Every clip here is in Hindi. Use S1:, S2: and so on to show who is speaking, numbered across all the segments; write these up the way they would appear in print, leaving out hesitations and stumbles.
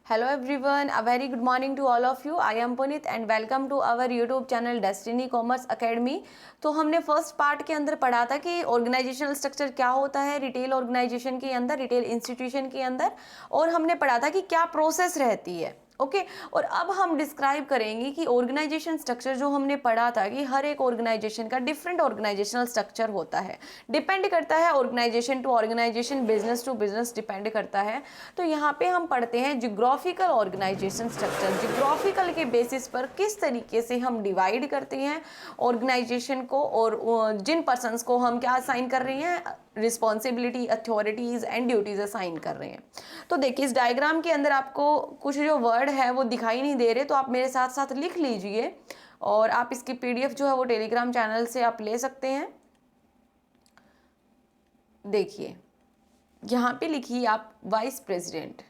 S1: Hello everyone, a very good morning to all of you. I am Puneet and welcome to our YouTube channel Destiny Commerce Academy. तो हमने फर्स्ट पार्ट के अंदर पढ़ा था कि ऑर्गेनाइजेशनल स्ट्रक्चर क्या होता है रिटेल ऑर्गेनाइजेशन के अंदर, रिटेल इंस्टीट्यूशन के अंदर, और हमने पढ़ा था कि क्या प्रोसेस रहती है। ओके और अब हम डिस्क्राइब करेंगे कि ऑर्गेनाइजेशन स्ट्रक्चर जो हमने पढ़ा था कि हर एक ऑर्गेनाइजेशन का डिफरेंट ऑर्गेनाइजेशनल स्ट्रक्चर होता है, डिपेंड करता है organisation to organisation, business to business depend करता है। तो यहाँ पे हम पढ़ते हैं जियोग्राफिकल ऑर्गेनाइजेशन स्ट्रक्चर। जियोग्राफिकल के बेसिस पर किस तरीके से हम डिवाइड करते हैं ऑर्गेनाइजेशन को, और जिन पर्सनस को हम क्या असाइन कर रहे हैं, responsibility, authorities and duties assign कर रहे हैं। तो देखिए इस डायग्राम के अंदर आपको कुछ जो वर्ड है वो दिखाई नहीं दे रहे, तो आप मेरे साथ साथ लिख लीजिए और आप इसकी पीडीएफ जो है वो टेलीग्राम चैनल से आप ले सकते हैं। देखिए यहाँ पे लिखिए आप वाइस प्रेसिडेंट,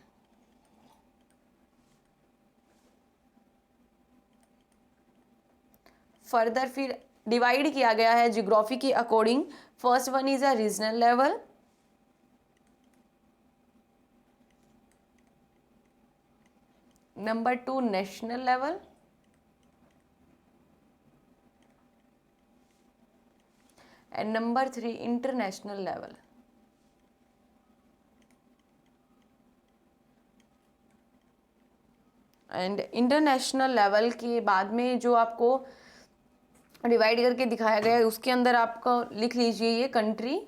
S1: फर्दर फिर डिवाइड किया गया है जियोग्राफी के according. First one is a regional level, number 2 national level, and number 3 international level. And international level के बाद में जो आपको डिवाइड करके दिखाया गया है उसके अंदर आपको लिख लीजिए ये कंट्री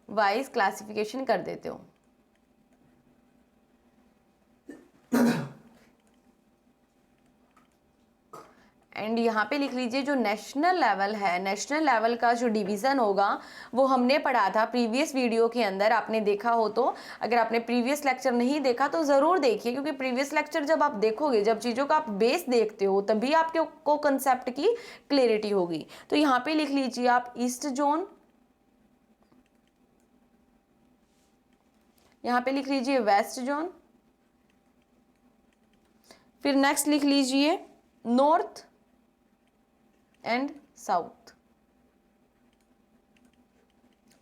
S1: वाइज क्लासिफिकेशन कर देते हो। एंड यहाँ पे लिख लीजिए जो नेशनल लेवल है, नेशनल लेवल का जो डिवीज़न होगा वो हमने पढ़ा था प्रीवियस वीडियो के अंदर, आपने देखा हो तो। अगर आपने प्रीवियस लेक्चर नहीं देखा तो ज़रूर देखिए, क्योंकि प्रीवियस लेक्चर जब आप देखोगे, जब चीज़ों का आप बेस देखते हो, तभी आपके को कंसेप्ट की क्लियरिटी होगी। तो यहाँ पे लिख लीजिए आप ईस्ट जोन, यहाँ पे लिख लीजिए वेस्ट जोन, फिर नेक्स्ट लिख लीजिए नॉर्थ एंड साउथ।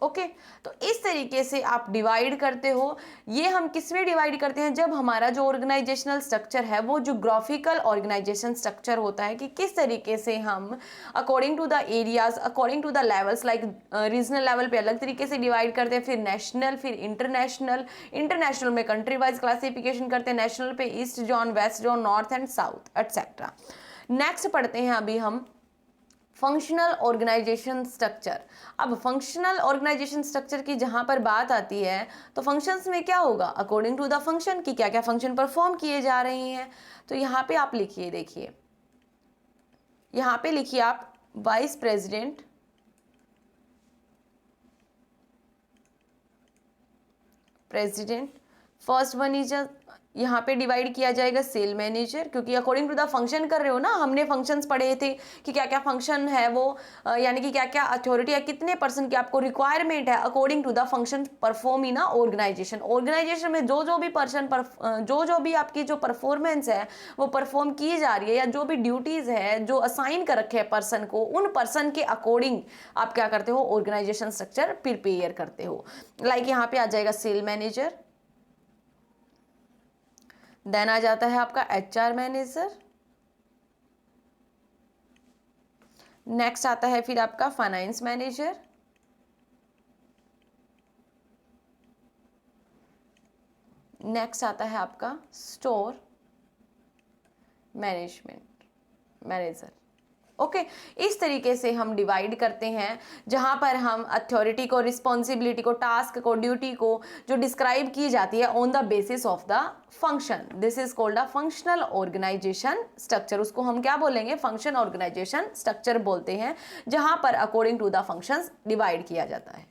S1: ओके तो इस तरीके से आप डिवाइड करते हो। ये हम किस में डिवाइड करते हैं, जब हमारा जो ऑर्गेनाइजेशनल स्ट्रक्चर है वो जियोग्राफिकल ऑर्गेनाइजेशन स्ट्रक्चर होता है, कि किस तरीके से हम according to the areas, according to the levels, like regional level पे अलग तरीके से डिवाइड करते हैं, फिर नेशनल, फिर इंटरनेशनल, इंटरनेशनल में कंट्री वाइज क्लासिफिकेशन करते हैं, नेशनल पे east zone, west zone, north and south etcetera. Next पढ़ते हैं अभी हम फंक्शनल ऑर्गेनाइजेशन स्ट्रक्चर। अब फंक्शनल ऑर्गेनाइजेशन स्ट्रक्चर की जहां पर बात आती है तो फंक्शंस में क्या होगा, अकॉर्डिंग टू द फंक्शन की क्या क्या फंक्शन परफॉर्म किए जा रहे हैं। तो यहाँ पे आप लिखिए, देखिए यहाँ पे लिखिए आप vice president, president, first one is यहाँ पे डिवाइड किया जाएगा सेल मैनेजर, क्योंकि अकॉर्डिंग टू द फंक्शन कर रहे हो ना, हमने फंक्शंस पढ़े थे कि क्या क्या फंक्शन है वो, यानी कि क्या क्या अथॉरिटी है, कितने पर्सन की आपको रिक्वायरमेंट है according to the function perform in organisation. Organisation में जो भी पर्सन जो भी आपकी जो परफॉर्मेंस है वो परफॉर्म की जा रही है, या जो भी ड्यूटीज है जो असाइन कर रखे हैं पर्सन को, उन पर्सन के अकॉर्डिंग आप क्या करते हो, ऑर्गेनाइजेशन स्ट्रक्चर प्रिपेयर करते हो। लाइक यहाँ पे आ जाएगा सेल मैनेजर, देन आ जाता है आपका एचआर मैनेजर, नेक्स्ट आता है फिर आपका फाइनेंस मैनेजर, नेक्स्ट आता है आपका स्टोर मैनेजमेंट मैनेजर। ओके इस तरीके से हम डिवाइड करते हैं, जहां पर हम अथॉरिटी को, रिस्पॉन्सिबिलिटी को, टास्क को, ड्यूटी को जो डिस्क्राइब की जाती है on the basis of the function, this is called a functional organisation structure. उसको हम क्या बोलेंगे, फंक्शन ऑर्गेनाइजेशन स्ट्रक्चर बोलते हैं, जहां पर according to the functions divide किया जाता है।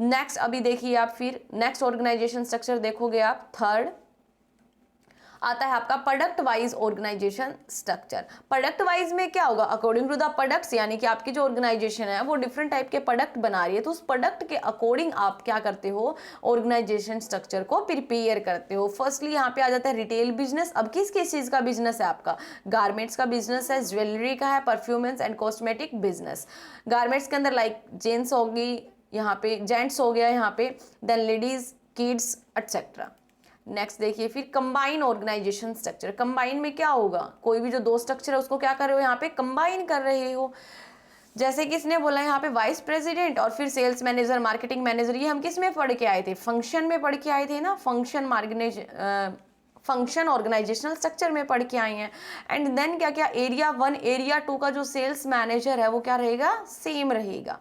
S1: नेक्स्ट अभी देखिए आप, फिर नेक्स्ट ऑर्गेनाइजेशन स्ट्रक्चर देखोगे आप, थर्ड आता है आपका product wise organisation structure. Product wise में क्या होगा, अकॉर्डिंग टू द प्रोडक्ट्स, यानी कि आपकी जो ऑर्गेनाइजेशन है वो डिफरेंट टाइप के प्रोडक्ट बना रही है, तो उस प्रोडक्ट के अकॉर्डिंग आप क्या करते हो, ऑर्गेनाइजेशन स्ट्रक्चर को प्रिपेयर करते हो। फर्स्टली यहाँ पे आ जाता है रिटेल बिजनेस। अब किस किस चीज का बिजनेस है आपका, गारमेंट्स का बिजनेस है, ज्वेलरी का है, परफ्यूमेंस एंड कॉस्मेटिक बिजनेस। गारमेंट्स के अंदर लाइक जेंट्स होगी, यहाँ पे जेंट्स हो गया, यहाँ पे then ladies, kids etcetera. Next देखिए फिर कंबाइन ऑर्गेनाइजेशन स्ट्रक्चर। कंबाइन में क्या होगा, कोई भी जो दो स्ट्रक्चर है उसको क्या कर रहे हो यहाँ पे कंबाइन कर रहे हो। जैसे कि इसने बोला यहाँ पे वाइस प्रेसिडेंट और फिर सेल्स मैनेजर, मार्केटिंग मैनेजर, ये हम किस में पढ़ के आए थे, फंक्शन में पढ़ के आए थे ना, फंक्शन ऑर्गेनाइजेशनल स्ट्रक्चर में पढ़ के आए हैं। एंड देन क्या क्या, एरिया 1 एरिया 2 का जो सेल्स मैनेजर है वो क्या रहेगा, सेम रहेगा।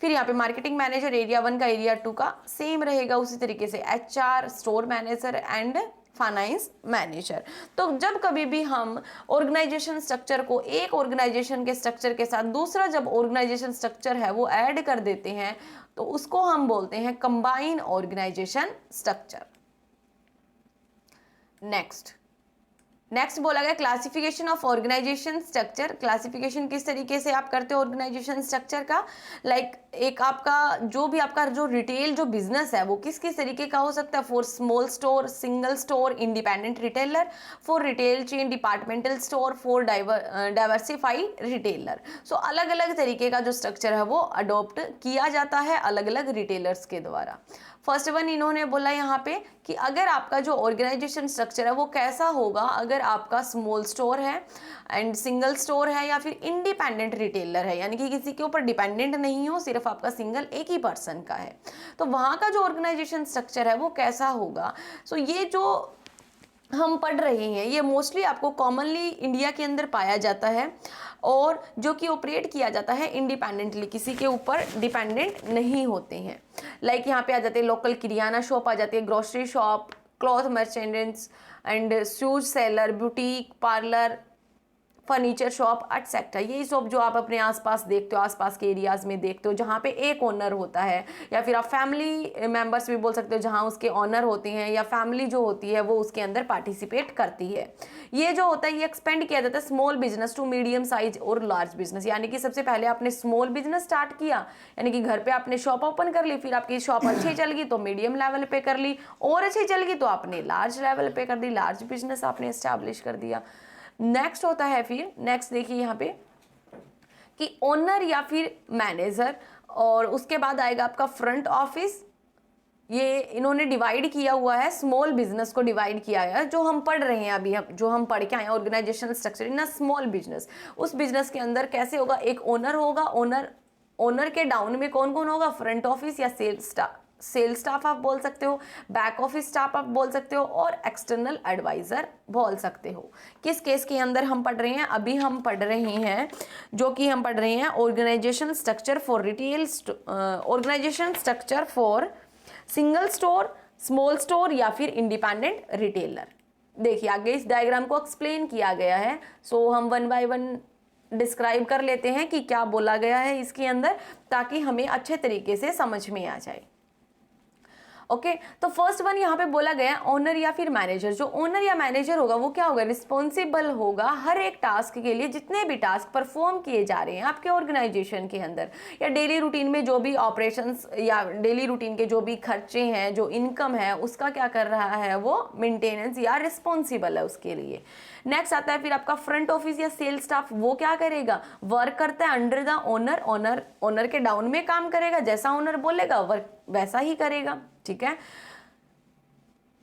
S1: फिर यहाँ पे मार्केटिंग मैनेजर एरिया 1 का एरिया 2 का सेम रहेगा। उसी तरीके से HR, store manager and finance manager. तो जब कभी भी हम ऑर्गेनाइजेशन स्ट्रक्चर को एक ऑर्गेनाइजेशन के स्ट्रक्चर के साथ दूसरा जब ऑर्गेनाइजेशन स्ट्रक्चर है वो ऐड कर देते हैं तो उसको हम बोलते हैं कंबाइन ऑर्गेनाइजेशन स्ट्रक्चर। नेक्स्ट बोला गया classification of organisation structure. Classification किस तरीके से आप करते हो ऑर्गेनाइजेशन स्ट्रक्चर का, एक आपका जो रिटेल जो बिजनेस है वो किस किस तरीके का हो सकता है, for small store, single store, independent retailer, for retail chain, departmental store, for diversified retailer. So अलग अलग तरीके का जो स्ट्रक्चर है वो अडॉप्ट किया जाता है अलग अलग रिटेलर्स के द्वारा। फर्स्ट वन इन्होंने बोला यहाँ पे कि अगर आपका जो ऑर्गेनाइजेशन स्ट्रक्चर है वो कैसा होगा, अगर आपका स्मॉल स्टोर है एंड सिंगल स्टोर है या फिर इंडिपेंडेंट रिटेलर है, यानी कि किसी के ऊपर डिपेंडेंट नहीं हो, सिर्फ आपका सिंगल एक ही पर्सन का है, तो वहाँ का जो ऑर्गेनाइजेशन स्ट्रक्चर है वो कैसा होगा। सो ये जो हम पढ़ रहे हैं ये मोस्टली आपको कॉमनली इंडिया के अंदर पाया जाता है और जो कि ऑपरेट किया जाता है इंडिपेंडेंटली, किसी के ऊपर डिपेंडेंट नहीं होते हैं। यहाँ पे आ जाते हैं लोकल किरियाना शॉप, आ जाती है grocery shop, cloth merchants and shoes seller, boutique, parlour, furniture shop etcetera. यही सब जो आप अपने आसपास देखते हो, आसपास के एरियाज में देखते हो जहाँ पे एक ओनर होता है, या फिर आप फैमिली मेंबर्स भी बोल सकते हो जहाँ उसके ओनर होते हैं या फैमिली जो होती है वो उसके अंदर पार्टिसिपेट करती है। ये जो होता है ये एक्सपेंड किया जाता है small business to medium size और लार्ज बिजनेस, यानी कि सबसे पहले आपने स्मॉल बिजनेस स्टार्ट किया, यानी कि घर पे आपने शॉप ओपन कर ली, फिर आपकी शॉप अच्छी चल गई तो मीडियम लेवल पे कर ली, और अच्छी चल गई तो आपने लार्ज लेवल पे कर दी, लार्ज बिजनेस आपने एस्टैब्लिश कर दिया। नेक्स्ट होता है फिर नेक्स्ट देखिए यहाँ पे कि ओनर या फिर मैनेजर, और उसके बाद आएगा आपका फ्रंट ऑफिस। ये इन्होंने डिवाइड किया हुआ है, स्मॉल बिजनेस को डिवाइड किया है, जो हम पढ़ रहे हैं अभी, जो हम पढ़ के आए हैं organisation structure in a small business. उस बिजनेस के अंदर कैसे होगा, एक ओनर होगा, ओनर के डाउन में कौन कौन होगा, फ्रंट ऑफिस या सेल्स स्टाफ आप बोल सकते हो, बैक ऑफिस स्टाफ आप बोल सकते हो, और एक्सटर्नल एडवाइजर बोल सकते हो। किस केस के अंदर हम पढ़ रहे हैं, अभी हम पढ़ रहे हैं जो कि हम पढ़ रहे हैं organisation structure for retail, organisation structure for single store, small store या फिर इंडिपेंडेंट रिटेलर। देखिए आगे इस डायग्राम को एक्सप्लेन किया गया है, सो हम वन बाय वन डिस्क्राइब कर लेते हैं कि क्या बोला गया है इसके अंदर, ताकि हमें अच्छे तरीके से समझ में आ जाए। ओके तो फर्स्ट वन यहाँ पे बोला गया ओनर या फिर मैनेजर। जो ओनर या मैनेजर होगा वो क्या होगा, रिस्पॉन्सिबल होगा हर एक टास्क के लिए, जितने भी टास्क परफॉर्म किए जा रहे हैं आपके ऑर्गेनाइजेशन के अंदर, या डेली रूटीन में जो भी ऑपरेशंस या डेली रूटीन के जो भी खर्चे हैं, जो इनकम है उसका क्या कर रहा है वो मेंटेनेंस या रिस्पॉन्सिबल है उसके लिए। नेक्स्ट आता है फिर आपका फ्रंट ऑफिस या सेल्स स्टाफ, वो क्या करेगा, वर्क करता है अंडर द ओनर के डाउन में काम करेगा, जैसा ओनर बोलेगा वर्क वैसा ही करेगा, ठीक है।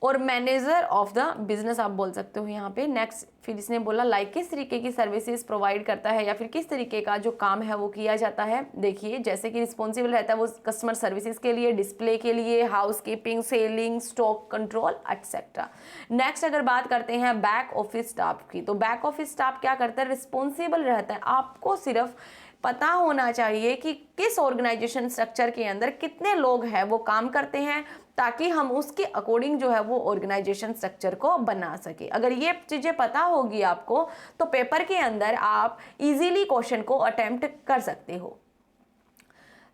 S1: और मैनेजर ऑफ द बिजनेस आप बोल सकते हो यहाँ पे। नेक्स्ट फिर इसने बोला किस तरीके की सर्विसेज प्रोवाइड करता है या फिर किस तरीके का जो काम है वो किया जाता है। देखिए जैसे कि रिस्पॉन्सिबल रहता है वो कस्टमर सर्विसेज के लिए, डिस्प्ले के लिए, house keeping, selling, stock control etcetera. Next अगर बात करते हैं बैक ऑफिस स्टाफ की, तो बैक ऑफिस स्टाफ क्या करता है, रिस्पॉन्सिबल रहता है, आपको सिर्फ पता होना चाहिए कि किस ऑर्गेनाइजेशन स्ट्रक्चर के अंदर कितने लोग हैं वो काम करते हैं, ताकि हम उसके अकॉर्डिंग जो है वो ऑर्गेनाइजेशन स्ट्रक्चर को बना सके। अगर ये चीजें पता होगी आपको तो पेपर के अंदर आप इजीली क्वेश्चन को अटेम्प्ट कर सकते हो।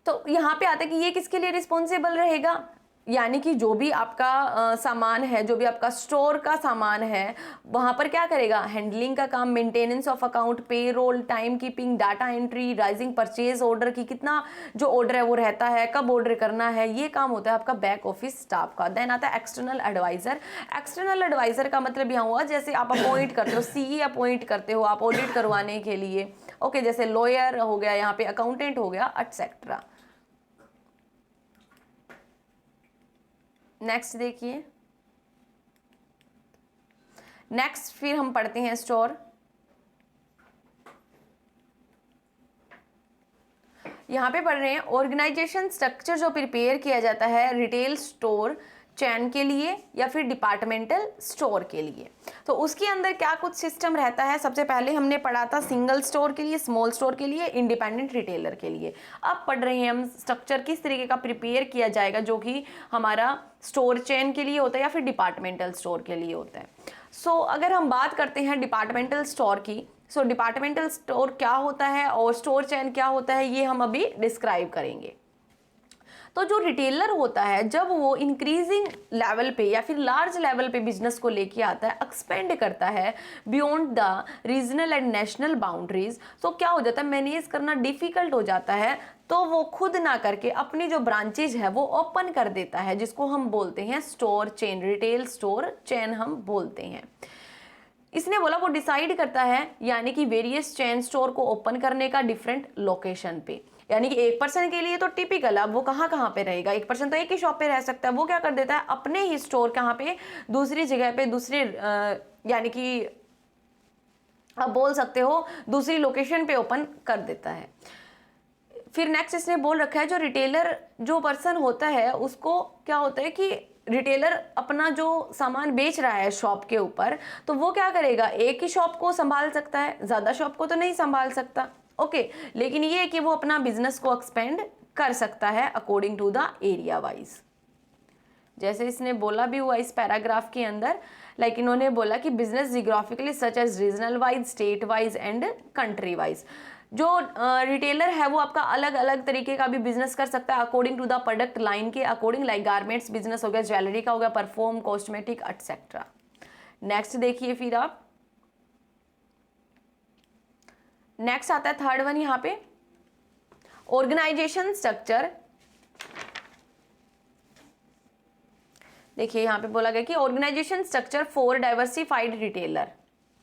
S1: तो यहाँ पे आता है कि ये किसके लिए रिस्पॉन्सिबल रहेगा, यानी कि जो भी आपका सामान है, जो भी आपका स्टोर का सामान है वहाँ पर क्या करेगा, हैंडलिंग का काम, maintenance of account, payroll, time keeping, data entry, raising purchase order की कितना जो ऑर्डर है वो रहता है, कब ऑर्डर करना है, ये काम होता है आपका बैक ऑफिस स्टाफ का। देन आता है एक्सटर्नल एडवाइजर। एक्सटर्नल एडवाइजर का मतलब यहाँ हुआ जैसे आप अपॉइंट करते हो, सीए अपॉइंट करते हो आप ऑडिट करवाने के लिए, ओके, जैसे लॉयर हो गया, यहाँ पे अकाउंटेंट हो गया एटसेट्रा। नेक्स्ट देखिए नेक्स्ट फिर हम पढ़ते हैं स्टोर। यहाँ पे पढ़ रहे हैं ऑर्गेनाइजेशन स्ट्रक्चर जो प्रिपेयर किया जाता है रिटेल स्टोर चैन के लिए या फिर डिपार्टमेंटल स्टोर के लिए। तो उसके अंदर क्या कुछ सिस्टम रहता है, सबसे पहले हमने पढ़ा था सिंगल स्टोर के लिए, स्मॉल स्टोर के लिए, इंडिपेंडेंट रिटेलर के लिए। अब पढ़ रहे हैं हम स्ट्रक्चर किस तरीके का प्रिपेयर किया जाएगा जो कि हमारा स्टोर चेन के लिए होता है या फिर डिपार्टमेंटल स्टोर के लिए होता है। सो अगर हम बात करते हैं डिपार्टमेंटल स्टोर की, सो डिपार्टमेंटल स्टोर क्या होता है और स्टोर चेन क्या होता है ये हम अभी डिस्क्राइब करेंगे। तो जो रिटेलर होता है जब वो इंक्रीजिंग लेवल पे या फिर लार्ज लेवल पे बिजनेस को लेके आता है, एक्सपेंड करता है beyond the regional and national boundaries, तो क्या हो जाता है, मैनेज करना डिफिकल्ट हो जाता है। तो वो खुद ना करके अपनी जो ब्रांचेज है वो ओपन कर देता है, जिसको हम बोलते हैं store chain, retail store chain हम बोलते हैं। इसने बोला वो डिसाइड करता है यानी कि वेरियस चेन स्टोर को ओपन करने का डिफरेंट लोकेशन पे, यानी कि एक पर्सन के लिए तो टिपिकल, अब वो कहाँ पे रहेगा, एक पर्सन तो एक ही शॉप पे रह सकता है, वो क्या कर देता है अपने ही स्टोर कहाँ पे, दूसरी जगह पे, दूसरे यानी कि आप बोल सकते हो दूसरी लोकेशन पे ओपन कर देता है। फिर नेक्स्ट इसने बोल रखा है जो रिटेलर जो पर्सन होता है उसको क्या होता है कि रिटेलर अपना जो सामान बेच रहा है शॉप के ऊपर, तो वो क्या करेगा, एक ही शॉप को संभाल सकता है, ज़्यादा शॉप को तो नहीं संभाल सकता। ओके, लेकिन ये है कि वो अपना बिजनेस को एक्सपेंड कर सकता है according to the area wise. जैसे इसने बोला भी हुआ इस पैराग्राफ के अंदर, लाइक इन्होंने बोला कि business geographically such as regional wise, state wise and country wise. जो रिटेलर है वो आपका अलग अलग तरीके का भी बिजनेस कर सकता है according to the product line के अकॉर्डिंग, लाइक गारमेंट्स बिजनेस हो गया, ज्वेलरी का हो गया, परफ्यूम, कॉस्मेटिक एटसेट्रा। नेक्स्ट देखिए फिर आप, नेक्स्ट आता है थर्ड वन यहाँ पे ऑर्गेनाइजेशन स्ट्रक्चर। देखिए यहाँ पे बोला गया कि organisation structure for diversified retailer.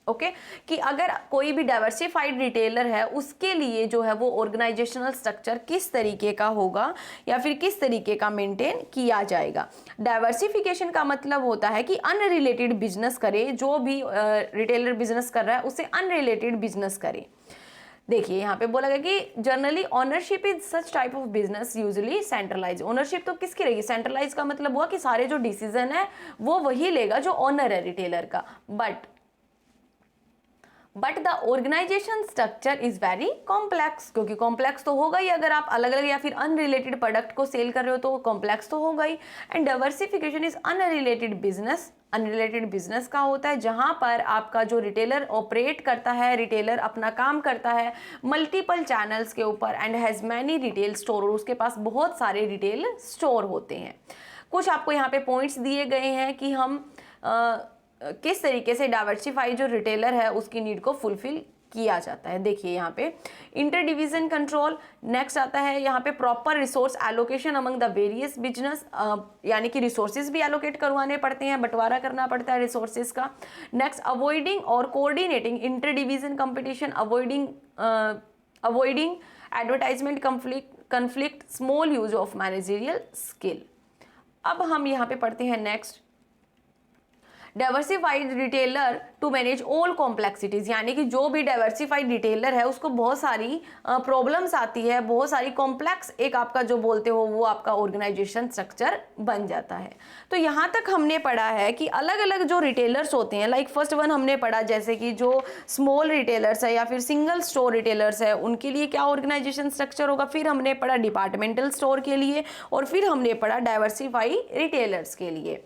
S1: Okay, कि अगर कोई भी डाइवर्सिफाइड रिटेलर है उसके लिए जो है वो ऑर्गेनाइजेशनल स्ट्रक्चर किस तरीके का होगा या फिर किस तरीके का मेंटेन किया जाएगा। डाइवर्सिफिकेशन का मतलब होता है कि अनरिलेटेड बिजनेस करे, जो भी रिटेलर बिजनेस कर रहा है उससे अनरिलेटेड बिजनेस करे। देखिए यहाँ पे बोला गया कि generally ownership is such type of business usually centralise. Ownership तो किसकी रहेगी, सेंट्रलाइज का मतलब हुआ कि सारे जो डिसीजन है वो वही लेगा जो ओनर है रिटेलर का। But the organisation structure is very complex, क्योंकि कॉम्प्लेक्स तो होगा ही, अगर आप अलग अलग या फिर अनरिलेटेड प्रोडक्ट को सेल कर रहे हो तो कॉम्प्लेक्स तो होगा ही। And diversification is unrelated business. Unrelated business का होता है जहां पर आपका जो रिटेलर ऑपरेट करता है, रिटेलर अपना काम करता है मल्टीपल चैनल्स के ऊपर and has many retail store, और उसके पास बहुत सारे रिटेल स्टोर होते हैं। कुछ आपको यहाँ पे पॉइंट्स दिए गए हैं कि हम किस तरीके से डाइवर्सिफाई जो रिटेलर है उसकी नीड को फुलफिल किया जाता है। देखिए यहाँ पे इंटर डिवीजन कंट्रोल, नेक्स्ट आता है यहाँ पे proper resource allocation among the various business, यानी कि रिसोर्सेज भी एलोकेट करवाने पड़ते हैं, बंटवारा करना पड़ता है रिसोर्सेज का। नेक्स्ट अवॉइडिंग और coordinating inter division competition, avoiding advertisement conflict, small use of managerial skill. अब हम यहाँ पे पढ़ते हैं next diversified retailer to manage all complexities, यानी कि जो भी डाइवर्सिफाइड रिटेलर है उसको बहुत सारी प्रॉब्लम्स आती है, बहुत सारी कॉम्प्लेक्स एक आपका जो बोलते हो वो आपका ऑर्गेनाइजेशन स्ट्रक्चर बन जाता है। तो यहाँ तक हमने पढ़ा है कि अलग अलग जो रिटेलर्स होते हैं, लाइक फर्स्ट वन हमने पढ़ा जैसे कि जो स्मॉल रिटेलर्स है या फिर सिंगल स्टोर रिटेलर्स है उनके लिए क्या ऑर्गेनाइजेशन स्ट्रक्चर होगा, फिर हमने पढ़ा डिपार्टमेंटल स्टोर के लिए, और फिर हमने पढ़ा डाइवर्सिफाई रिटेलर्स के लिए।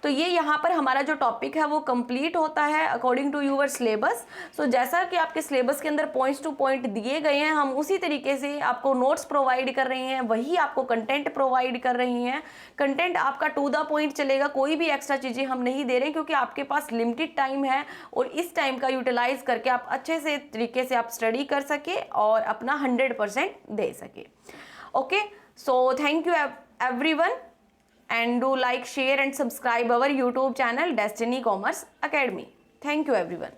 S1: तो ये यहाँ पर हमारा जो टॉपिक है वो कंप्लीट होता है अकॉर्डिंग टू यूअर सिलेबस। सो जैसा कि आपके सिलेबस के अंदर पॉइंट्स टू पॉइंट दिए गए हैं, हम उसी तरीके से आपको नोट्स प्रोवाइड कर रहे हैं, वही आपको कंटेंट प्रोवाइड कर रही हैं। कंटेंट आपका टू द पॉइंट चलेगा, कोई भी एक्स्ट्रा चीज़ें हम नहीं दे रहे हैं, क्योंकि आपके पास लिमिटेड टाइम है और इस टाइम का यूटिलाइज करके आप अच्छे से तरीके से आप स्टडी कर सके और अपना 100% दे सके। Okay, so thank you everyone, and do like, share and subscribe our YouTube channel Destiny Commerce Academy. Thank you everyone.